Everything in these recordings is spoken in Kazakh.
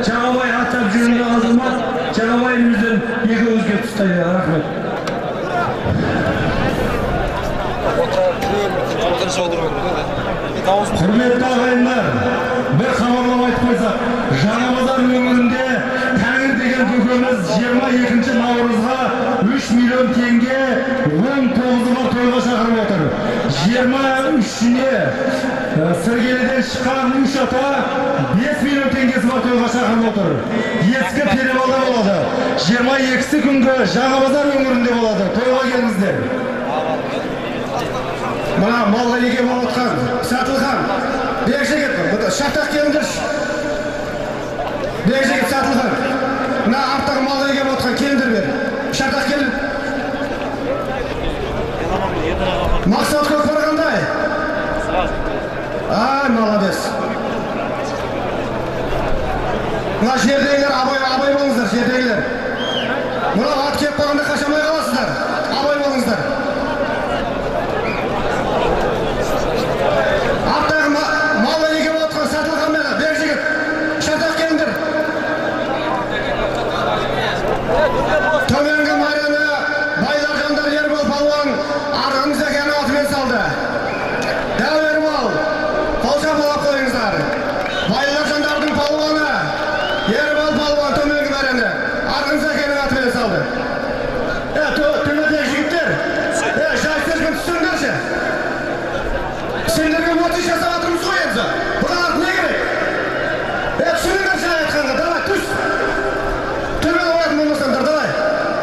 Жаңабай атап жүрген азамат, Жаңабайымыздың екі өзге тұстайды. Рахмет. Құрметті ағайындар, бір хабарлама айтып қойсақ, Жаңабазар өңірінде Тәңір деген көкеміз 22 наурызға 3 миллион теңге 19-ға тойға шақырып отыр. 23-не Сыргеліден шыққан 3 ата 5 миллион теңгесі бар тойға шақырып отыр. Ескі перевалда болады. 22-сі күнгі Жаңабазар өңірінде болады. Тойға келіңіздер. Мына малға еге болып отқан Сатылхан, бек жегет бар. Шатақ келіңдер. Бек жегет Сатылхан. Мына арттағы малға еге болып отқан келіңдер бер. Шатақ келін. Мақсат көп барғандай. Ай, молодец. Мына жердегілер абай болыңыздар, жердегілер. Мына ат кеп қойғанда қашамай қаласыздар. Абай болыңыздар. Аттағы малы еге отқан Сатылған мені, бер жігіт. Шатақ келіңдер. Төменгі майраны байлар жандар Ербол палуан арғын зәкені атымен салды. Дәу Ербол, қолша болып қойыңыздар. Байлар жандардың палуаны Ербол палуан төменгі майраны арғын зәкені атымен салды. Төмендегі жігіттер, жайсыз күн түсіңдерші. Сендерге отыз жасап атырмыз ғой енді. Бұлар не керек? Түсіңдер жай айтқанға, давай, түс. Төмен оятын болмасаңдар, давай.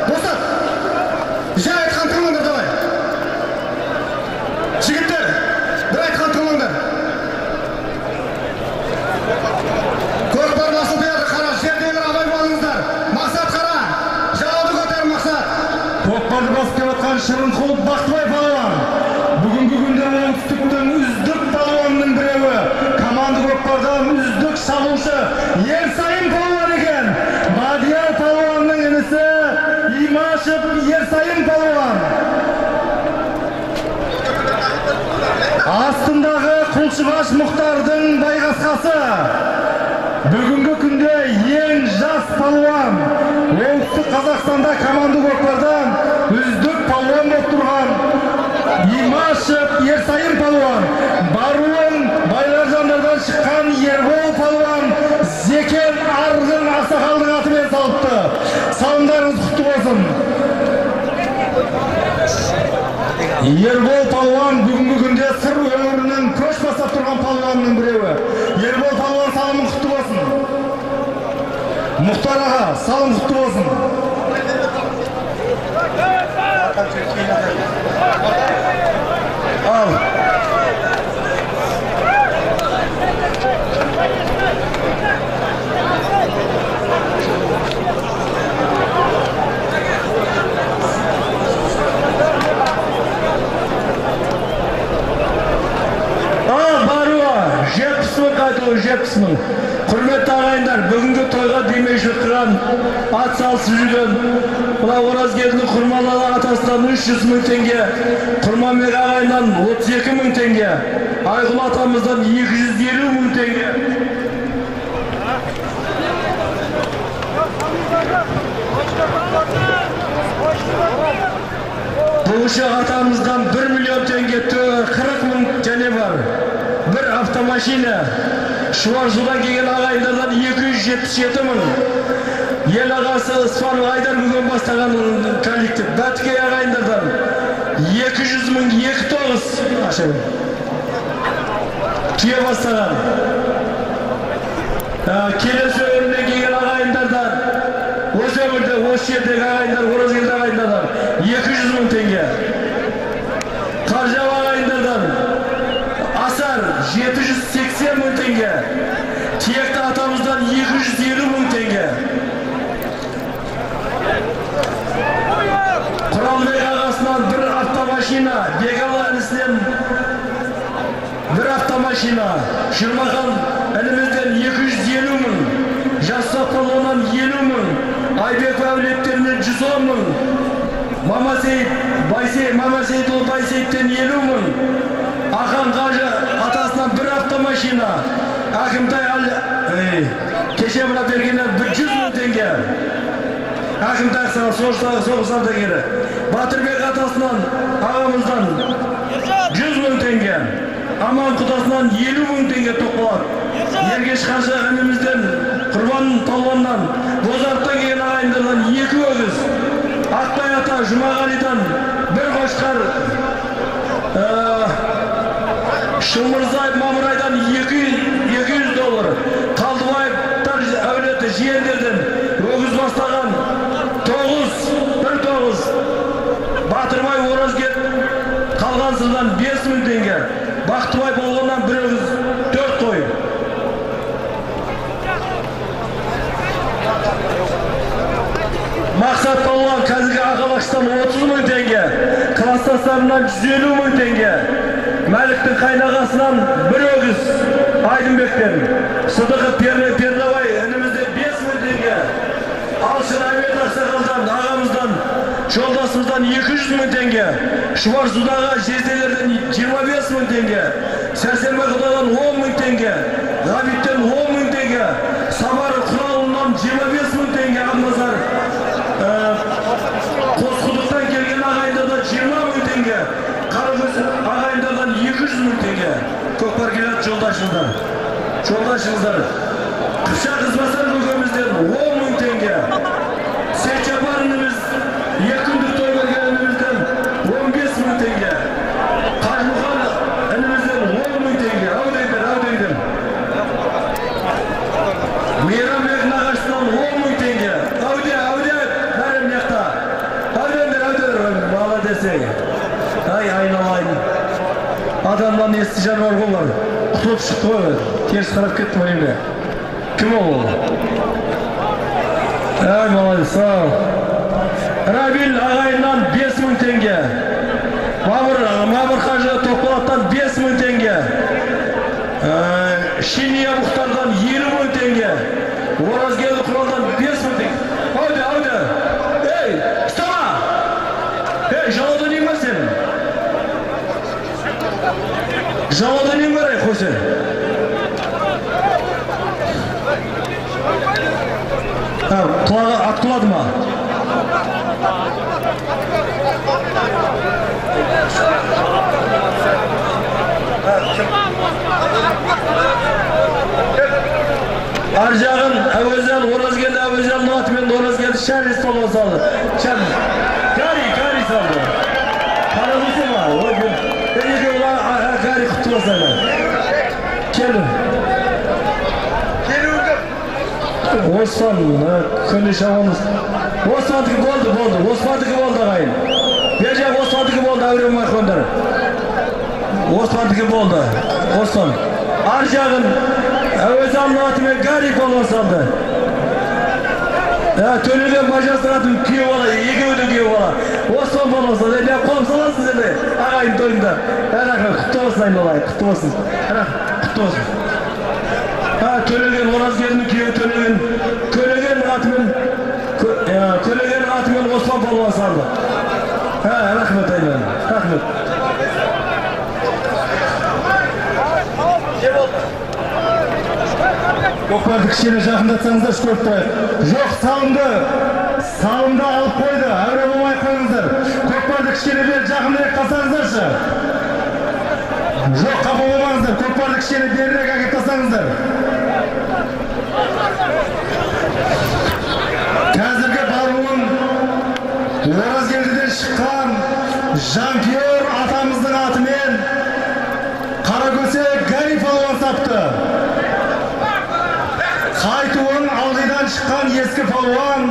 Босат. Жай айтқан тыңлаңдар, давай. Жігіттер, бір айтқан тыңлаңдар. Көкпар насыл берді, қара, жердегілер абай болыңыздар. Мақсат қара, жауабы көтер Мақсат. Көкпарды басып кеп отқан Шырынқұл Бақтыбай палуан. Бүгінгі күнде оңтүстіктің үздік палуанның біреуі, команды көкпардан үздік салушы Ерсайын палуан екен. Мадияр палуанның інісі Имашев Ерсайын палуан. Астындағы Құлшығаш Мұхтардың байғасқасы. Бүгінгі күнде ең жас палуан. Оңтүстік Қазақстанда команды көкпардан үздік палуан болып тұрған Имашев Ерсайын палуан. Баруын байлар жандардан шыққан Ербол палуан Зекен Арғын ақсақалдың атымен салыпты. Салымдарыңыз құтты болсын. Ербол палуан бүгінгі күнде сыр өңірінің көш бастап тұрған палуанның біреуі. Ербол палуан салымың құтты болсын. Мұхтар аға, салым құтты болсын. Ал. Жетпісмін. Құрметті ағайындар, бүгінгі тойға демеуші қыран ат салысып жүрген мына Оразгелдінің Құрманалы атасынан 300 мың теңге, Құрманбек ағайынан 32 мың теңге, Айғұл атамыздан 250 мың теңге. Бұлышы атамыздан 1 миллион теңге, 40 мың және бар. Bir автомашина. Шуаржудан келген ағайындардан 277 мың. Ел ағасы Ыспанов Айдар бүгін бастаған коллектив. Бәтіке ағайындардан 200 мың 29 түйе бастаған. Келесі өмірден келген ағайындардан осы өмірде, осы жердегі ағайындар, Оразгелді ағайындардан 200 мың теңге. Қаржау ағайындардан Асар 780 мың теңге. Тиекті атамыздан 250 мың теңге. Құралбек ағасынан бір автомашина, Бегалы інісінен бір автомашина, Шырмахан әлімізден 250 мың, Жассапалуынан 50 мың, Айбек әулеттерінен 110 мың, Мамасейдұлы Байсейттен 50 мың, Ақан Қажы атасынан бір автомашина, Akimtay keşe buna bergenler 100 bin tenge. Akimtay sana soğuksan da geri. Batırbek atasından, ağamızdan 100 bin tenge. Aman kutasından 50 bin tenge topladı. Yergeç karşı önümüzden, Kurban Talvan'dan, Bozart'tan gelen ağayınlardan 2 ögüz. Akbay Ata, Jumagali'dan bir koşkar, Şımırzay, Mamuray'dan 200 dolar. Kaldıbay'dan öyleti, Jiyender'den ögüz bastağan 9. Batırmay Orazget kalgansızdan 5 bin tenge. Baktıbay Bolğan'dan bir ögüz 4 koyun. Maksat olan kazık arkadaştan 30 bin tenge. Klastaslarından 150 bin tenge. Melik'tin kaynağasından bir ögüz. Aydınbek'ten. Sıdıkı Pernabay önümüzde 5 bin tenge. Alşın Ahmet Aksakal'dan, ağamızdan, Çoldasımızdan 200 bin tenge. Şuvar Sudağa Jezdeler'den 25 bin tenge. Sersenme Kıda'dan 10 bin tenge. Gabit'ten 10 bin tenge. Samar Kural'ından 25 bin tenge. Almazar. Koskuduk'tan gelgen ağayındadan 20 bin tenge. Karagöz ağayındadan 200 bin tenge. Kökbar Gilat Çoldaşımızdan. Kıpşak Kızmasar Kökümüzden 10 bin tenge. Seçaparınımız yakındık toylar gelenimizden 15 bin tenge. Kajmukan önümüzden 10 bin tenge. Avdaydım. Miran Bek Nağaç'tan 10 bin tenge. Benim yakta. Avdaydır. Bağla desey. Aynalayın. Adamdan estican var bunlar. Kutulup çıktı o. Ters taraf gitti o evde. Kim o? Молодец, sağ ol. Rabil ağayından 5 bin tenge. Mamur Hacı Topbalat'tan 5 bin tenge. Şiniye Muhtar'dan 20 bin tenge. Orazgeldi Kural'dan 5 bin tenge. Hadi. Hey, stama! Hey, jaloda neyim var senin? Jaloda neyim var Hüseyin? Kulağı atladı mı? Arjağın Özel, Orazgeldi Özel, Muhatmen Orazgeldi, Şerris Tolma saldı. Gari saldı. Paramızı var. O gün. Beni diyorlar, gari kutlasana. Gelin. Osman, könlü şahamız. Osman'daki boldu. Osman'daki boldu ağayın. Bercek Osman'daki boldu, avrim var kondurur. Osman'daki boldu. Osman. Arjağın Özel Muhatmen garip olmasaldı. Tönülgen Macastanat'ın kiyo ola, iki ola. Osman olmasa, ne kolum salasın seni. Ağayın toyunda. Kutlu olsun aynı olay, kutlu olsun. Tönülgen Orazgel'in kiyo, Kölegen Atmen Osman Palvan saldı. Rahmet aynen, rahmet. Kökbar'dı kişiyle жақынdatсаңыздар шкөртті. Жоқ, салымды алып қойды, әуре болмай қойыңыздар. Көкпарды кішкене бер жақындырек қалсаңыздаршы. Жоқ, қапа болмаңыздар, көкпарды кішкене берірек әкеп тастаңыздар. Қазіргі балуын Оразгелдіден шыққан жанкүйер атамыздың атымен Қаракөсек Гари палуан сапты. Қайтуын Алдыдан шыққан ескі палуан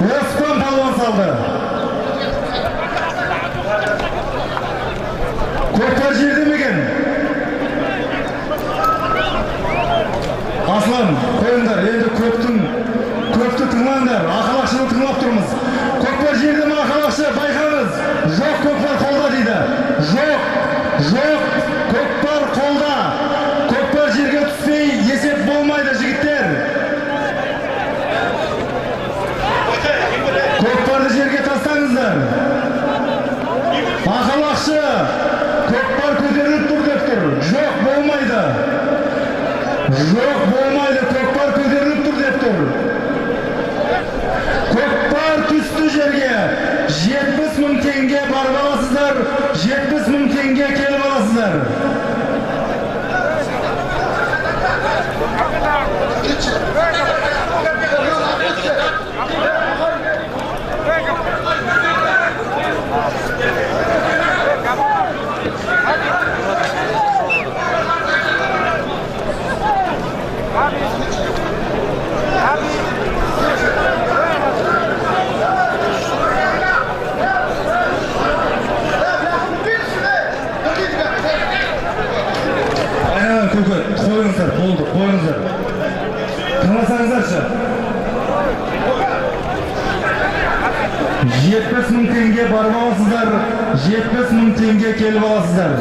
Осман палуан салды. Көкпар жерде мекен? Аслан, қойыңдар, енді көпті тыңлаңдар, ақалақшыны тыңлап тұрмыз. Көкпар жерде ме ақалақшы, байқаңыз. Жоқ, көкпар қолда дейді. Жоқ, көкпар қолда. Көкпар жерге түспей есеп болмайды, жігіттер. Көкпарды жерге таста Жоқ болмайды, көкпар көтеріліп тұр деп тұр. Көкпар түсті жерге 70.000 теңге барып аласыздар, 70.000 теңге келіп аласыздар. Қойыңыздар, болды, қойыңыздар. Тыңдасаңыздаршы. 70.000 теңге барып аласыздар, 70.000 теңге келіп аласыздар.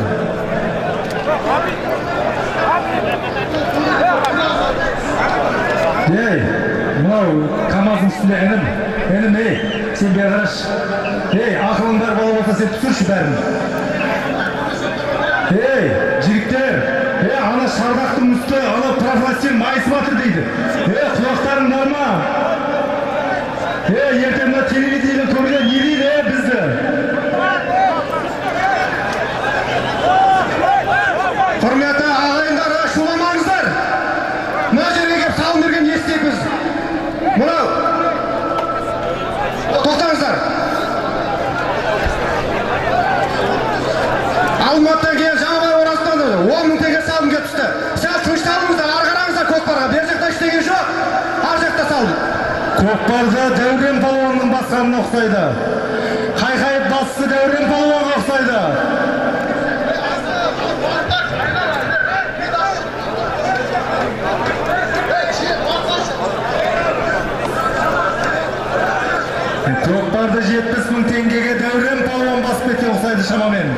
Ей, мынау КамАЗдың үстінде інім, сен бері қараш. Ей, ақылың бар бала болса сен түсірші бәрін. Ей, жігіттер, ана шардақтың үсті, ана профластин майысып атыр дейді. Құлақтарың бар ма? Ертең мына телевидениеден көрген не дейді бізді? Құрметті ағайындар, шуламаңыздар. Мына жерге келіп салым берген не істейік біз? Мынау. Тоқтаңыздар. Алматыдан келген Жаңабай Ораздан 10.000 теңге салым келіп түсті. Сәл тынышталыңыздар, ары қараңыздар көкпарға. Бер жақта істеген жоқ, ар жақта салды. Көкпарда Дәурен палуанның басқанына ұқсайды. Қайқайып басты Дәурен палуанға ұқсайды. Көкпарды 70.000 теңгеге Дәурен палуан басып кеткен ұқсайды шамамен.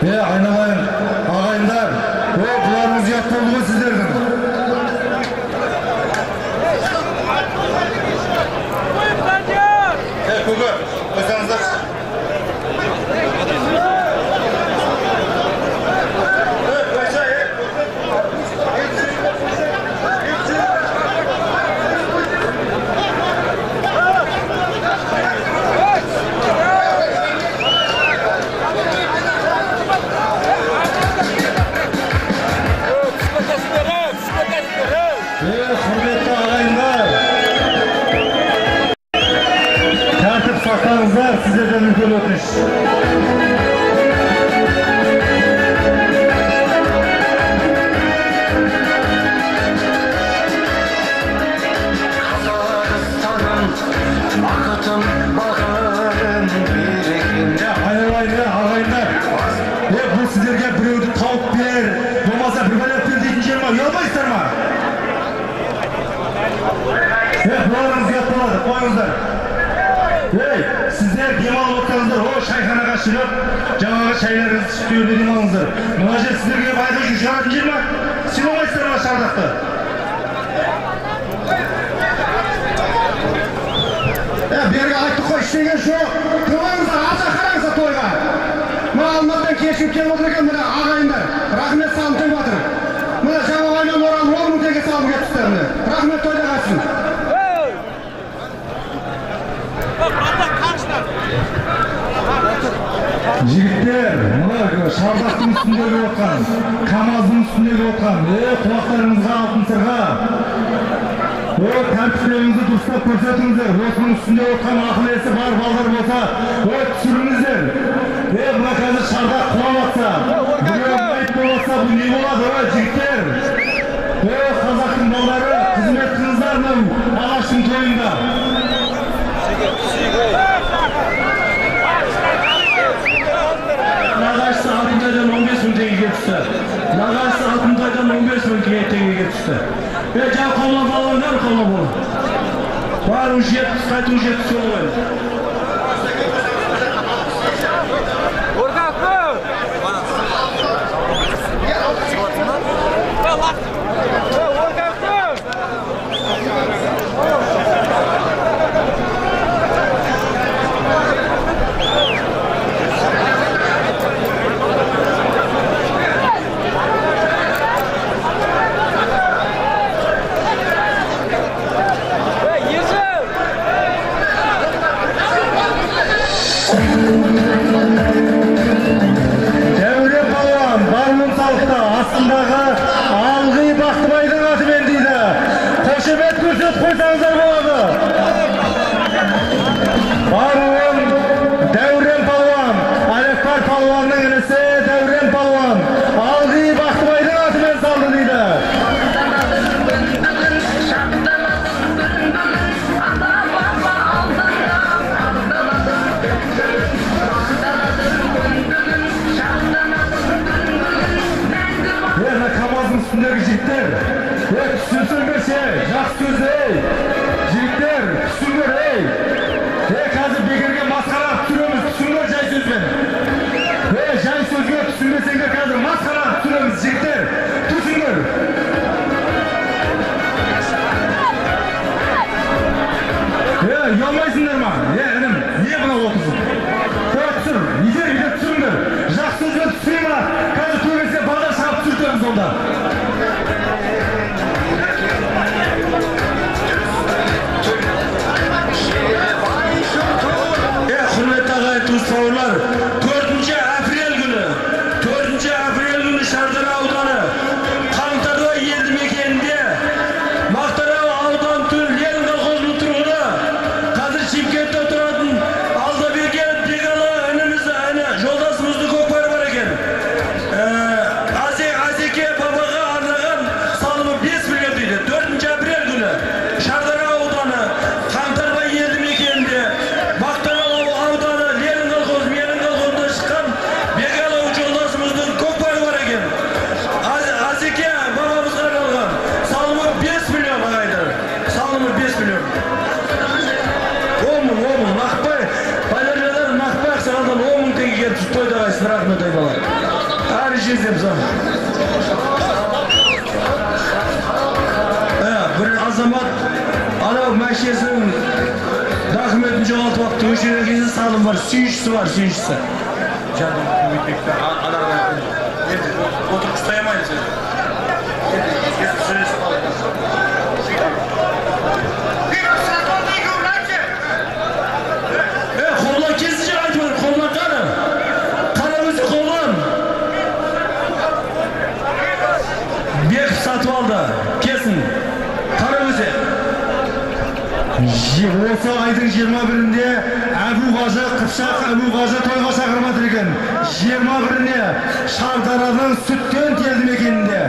Айналайын, ағайындар, бұларыңыз ұят болды ғой сіздердің. Көгі, қойсаңыздар. Құрметті ағайындар, тәртіп сақтаңыздар, сіздерден үлкен өтініш. Ағайындар, бұл сіздерге біреуді тауып бер, болмаса бір бәлеп бер дейтін жер ма? Ұялмайсыздар ма? Бұларыңыз ұят болады, қойыңыздар. Сіздер демалып отырсаңыздар, шайханаға жүріп, жаңағы шайларыңызды істеуді демалыңыздар. Мына жер сіздерге байға жүратын жер ма? Сыйламайсыздар ма шардақты? Берге айттық қой, істеген жоқ. Тыңдаңыздар, алша қараңыздар тойға. Мына Алматыдан кешіп келіп отыр екен, мына ағайындар. Рахмет салым тойып жатыр. Мына Жаңабайдан Орал 10.000 теңге салым келіп түсті. Рахмет тойда қайтсын. Жігіттер, мына шардақтың үстіндегі отқан, КамАЗдың үстіндегі отқан, құлақтарыңызға алтын сырға. Тәртіптеріңізді дұрыстап көрсетіңіздер. Осының үстінде отқан ақыл есі бар балдар болса, түсіріңіздер. Мына қазір шардақ құлап атса, біреу майып болатса, бұл не болады, жігіттер? Қазақтың балдары, қызмет қылыңыздар мынау ағаштың тойында. Nağaçsı Altınтайдан 15.000 теңгеге түсті. Nağaçsı Altınтайдан 15.000 теңгеге түсті. Жаңа қолап алыңдар, қолап алың. Бар ұжет, қайту ұжет түсі олай. Қаруын салықта астындағы Алғи Бақтыбайдың атымен дейді. Қошемет көрсет қойсаңыздар болады. Қаруын Дәурен Палуан, Алекбар Палуанның інісі Дәурен Палуан Алғи Бақтыбайдың атымен салды дейді. Kamazın üstündeki jigitler, түсінсеңдерше, жақсы сөз, жігіттер, түсіңдер, қазір бекерге масқара түсіреміз, түсіңдер жай сөзбен. Жай сөзге түсінбесеңдер қазір масқара түсіреміз, жігіттер, түсіңдер. Ұялмайсыңдар ма? Інім, не бұна отырсың? Түсір, егер түсіңдер, жақсы сөзбен түсірей ма? Қазір төбесіне бағдар шығап түсіртеміз онда. Құрметті ағайын туыс-бауырлар, 4 апрель күні Шардара ауданы Қаңтарбай елді мекенінде Мақтарал аудан түр Ленин колхозының тұрғыны, қазір Шымкентте тұратын Алдаберген Бегалы жолдасымыздың көкпары бар екен. Азеке бабаға арнаған салымы 5 миллион дейді. 4 апрель күні Шардара ауданы Қаңтарбай елді мекенінде Мақтарал ауданы Ленин колхозында шыққан Бегалы жолдасымыздың көкпары бар екен. Азеке бабамызға арналған салымы 5 миллион ағайындар. Салымы 5 миллион. Омын, нақпай, байлардан нақпай ақсағандан 10 мың теңгеге тойды ағайсын, рахмет айбалар. Әрі жездем сан. Бір азамат анау мәшесінің документін жоғалтып алыпты, өшірген кезде салым бар, сүйіншісі бар, сүйіншісі. Отырып ұстаймайды сен. Қолдан кесінше айтып отыр, қолдан қаны. Қара өзі қолдан. Бекіп сатып алды, кесін. Қара өзі. Осы айдың 21-інде Әбу Қажы, Қыпшақ Әбу Қажы тойға шақырмады екен. 21-іне Шардараның Сүткент елді мекенінде.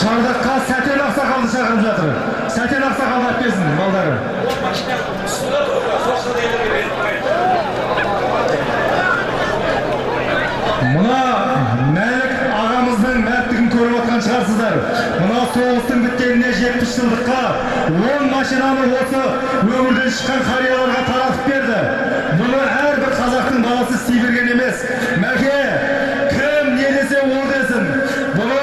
Шардаққа Сәтен Ақсақалды шақырып жатыр. Сәтен Ақсақалды әпкесін, балдары. Мұна Мәлік ағамыздың мәрттігін көріп отқан шығарсыздар. Мұна соғыстың біткеніне 70 жылдыққа 10 машинаны осы өңірден шыққан қарияларға таратып берді. Бұны әрбір қазақтың баласы істей берген емес. Мәке, кім не десе ол десін. Бұны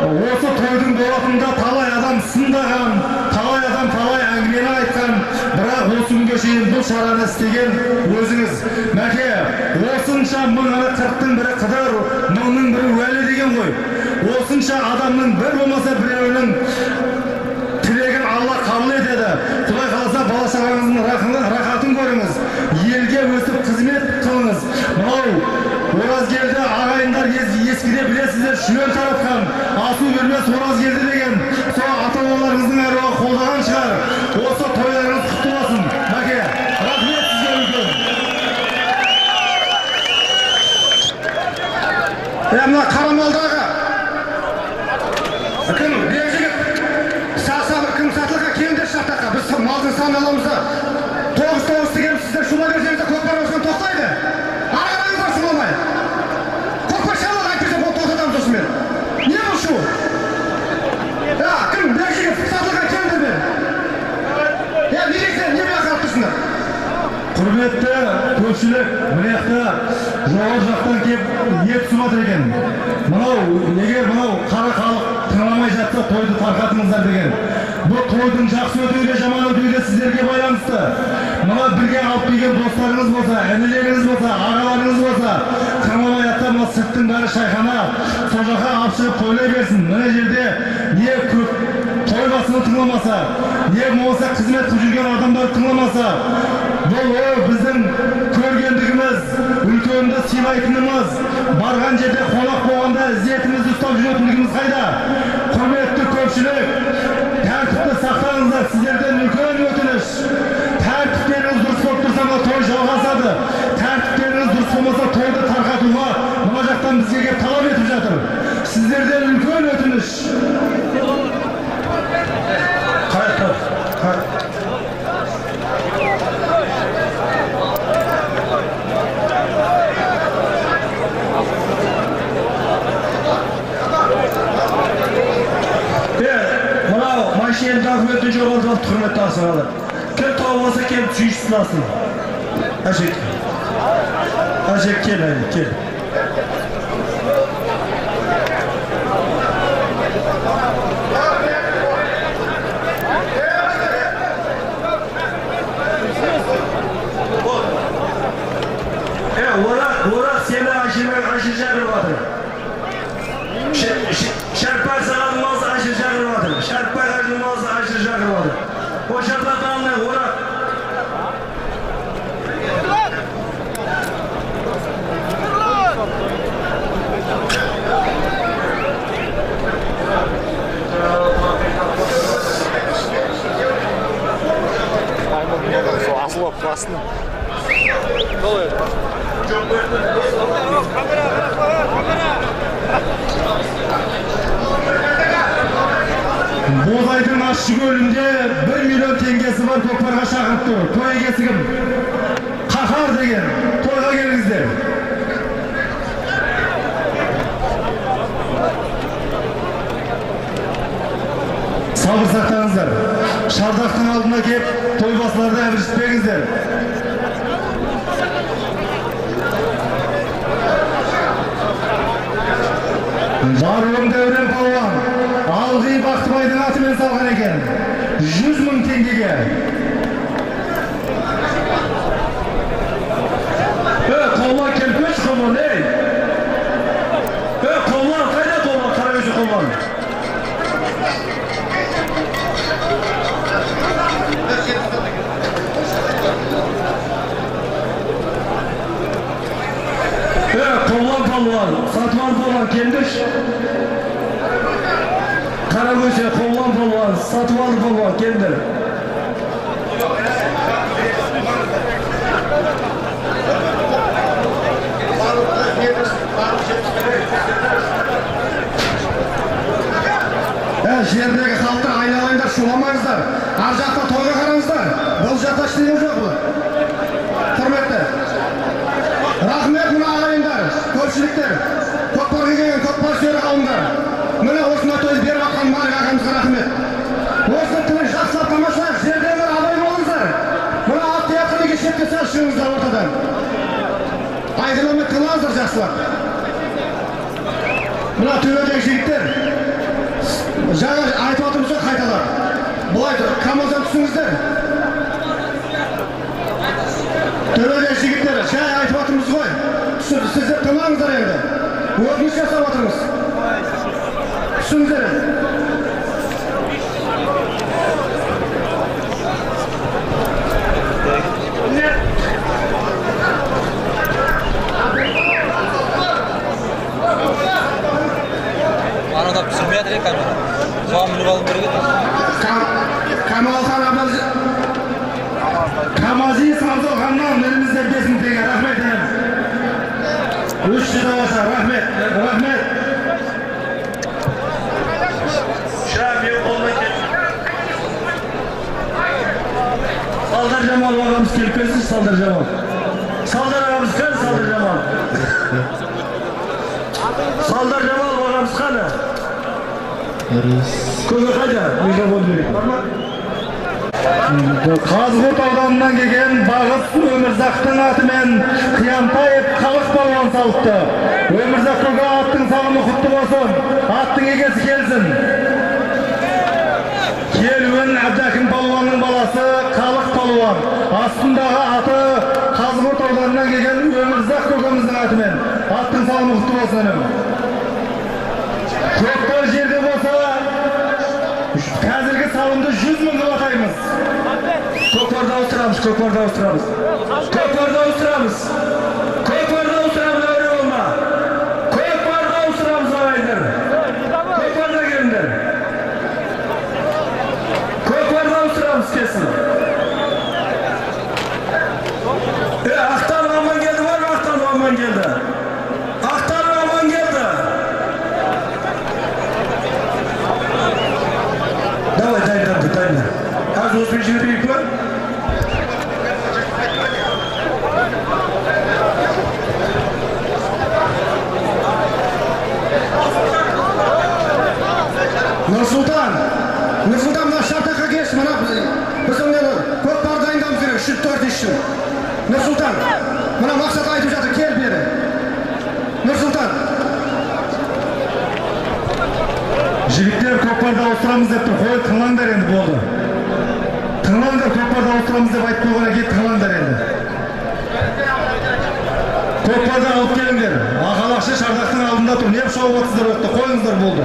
осы тойдың болатында талай адам сындаған, талай адам талай әңгімені айтқан, бірақ осы күнге шейін бұл шараны істеген өзіңіз. Мәке, осынша 1040-тың бірі Қыдар, 1000-ның бірі Уәли деген ғой. Осынша адамның бір болмаса біреуінің тілегін Алла қабыл етеді. Құдай қаласа бала-шағаңыздың рахатын көріңіз. Елге өсіп қызмет қылыңыз. Мынау Оразгелді ағайындар ескіде білесіздер, шүлен таратқан, асу бермес Оразгелді деген сол ата-бабаларыңыздың әруағы қолдаған шығар. Осы тойларыңыз құтты болсын. Мәке, рахмет сізге үлкен. Мына Қарамалдағы кім бенжігіп кім сатылға кемде шақтаққа біз малдың сан аламызда 9-9 деген сіздер шула берсеңізде көкпар осыған тоқтайды. Арғараңыздар шуламай. Көкпар шалады айтпесем ол тоқтатамыз осымен. Не бұл шу? Кім бенжігіп сатылға кемде бен? Не бақылап тұрсыңдар? Құрметті көпшілік, мынаяқта жоғары жақтан келіп ет түсіп жатыр екен. Егер мынау қара халық тыңламай жатса тойды тарқатыңыздар деген. Бұл тойдың жақсы өтуі жаман өтуі сіздерге байланысты. Мына бірге алып келген достарыңыз болса, інілеріңіз болса, ағаларыңыз болса, тыңламай жатса мына сырттың бәрі шайхана, сол жаққа алып шығып тойлай берсін. Мына жерде не көп той басыны тыңламаса, не болса қызмет қылып жүрген адамдар тыңламаса, бұл біздің көргендігіміз, үлкенді сыйлайтынымыз, барған жерде қонақ болғанда ізетімізді ұстап жүретіндігіміз қайда? Құрметті көпшілік, тәртіпті сақтаңыздар, сіздерден үлкен өтініш. Тәртіптеріңіз дұрыс болып тұрса той жалғасады. Тәртіптеріңіз дұрыс болмаса тойды тарқатуға мына жақтан бізге келіп талап етіп жатыр. Сіздерден үлкен өтініш. Машинаны документін жоғалтып құрметті асырады. Кім тауып алса келіп сүйіс сыласын. Әжек, кел. Орақ сені ашыр жағырып атыр. Şartlar sağlanmaz aşı çağırmadır. Şartlar açılmaz aşı çağırmadır. O şartlar kalmıyor. Uğrak. Asıl aslında. Bozay'dың ащы көлінде 1 миллион теңгесі бар көкпарға шақырыпты. Той иесі кім? Қаһар деген. Тойға келіңіздер. Сабыр сақтаңыздар. Шардақтың алдына келіп, той басыларды әбіршітпеңіздер. Жаруым Дәурен Палуан Алғи Бақтыбайдың атымен салған екен. 100 мың теңгеге. Қоллан келпеш қоллан, ей! Қоллан, қайда қоллан? Қарағөші қоллан. Қоллан Палуан, Сатван Палуан келдіш. Қарағөші қоллан Палуан, Сатван Палуан келдір. Жердегі халықтар айналайындар, шуламаңыздар. Ар жақта тойға қараңыздар. Бұл жақта ештеңе жоқ бұл. Құрметті. Рахмет мына ағайындар, көпшіліктер. Көкпарға келген көкпар сүйер қауымдар. Міне осындай тойды беріп жатқан Малик ағамызға рахмет. Осы тілін жақсылап тамашалап, жердегілер абай болыңыздар. Мына атты яқынеге шетке сәл шығыңыздар ортадан. Айқынымен қылаңыздар жақсылап. Мына төбедегі жігіттер жаңа айтып отырмыз ғой қайталап. Бұлай камаздан түсіңіздер. Төбедегі жігіттер жай айтып отырмыз ғой. Сіздер тыңдаңыздар енді. Өтініш жасап отырмыз. Түсіңіздер. Arada pişirmeye direkt kamera. Soğan bunu alıp böyle götür. Kamalхан Абдал Камази Самсоғаннан елімізде 5 мың теңге. Рахмет. 300 davasa. Рахмет. Салдар Жамал ағамыз келіп келсін, Салдар Жамал. Салдар ағамыз кән, Салдар Жамал. Салдар Жамал ағамыз қаны. Көзі қайда? Микрофон берейік. Бар ма? Қазығұрт ауданынан келген Бағыс Өмірзақтың атымен Қиянтаев халық балуан салыпты. Өмірзақ көке аттың сағымы құтты болсын, аттың егесі келсін. Келуін Әбдәкім балуанның баласы халық балуан. Астындағы аты Қазығұрт ауданынан келген Өмірзақ көкеміздің атымен. Аттың сағымы құтты болсын. Көкпар жерде болса, қазіргі салымды 100 мың қылып атаймыз. Көкпарда ауыстырамыз, көкпарда ауыстырамыз. Көкпарда ауыстырамыз. Көкпарда ауыстырамыз, әуре болма. Көкпарда ауыстырамыз, ағайындар. Көкпарда келіңдер. Көкпарда ауыстырамыз, келсін. Ақтан аман келді бар ма? Ақтан аман келді. Ақтан аман келді. Давай, дайындар. Az olsun şimdi bir ipler. Nursultan mına şartaka geç mana bizim de Көкпар dayındamız gerek 3-4 iş için. Nursultan mına maksat aytып жатыр kel beri. Nursultan Жігіттер көкпарда ауыстырамыз деп тұр, қой тыңлаңдар енді болды. Тыңлаңдар, көкпарда ауыстырамыз деп айтып қойғаннан кейін тыңлаңдар енді. Көкпарда алып келіңдер. Ақалақшы Шардақтың алдында тұр, не шауып отырсыздар, қойыңыздар болды.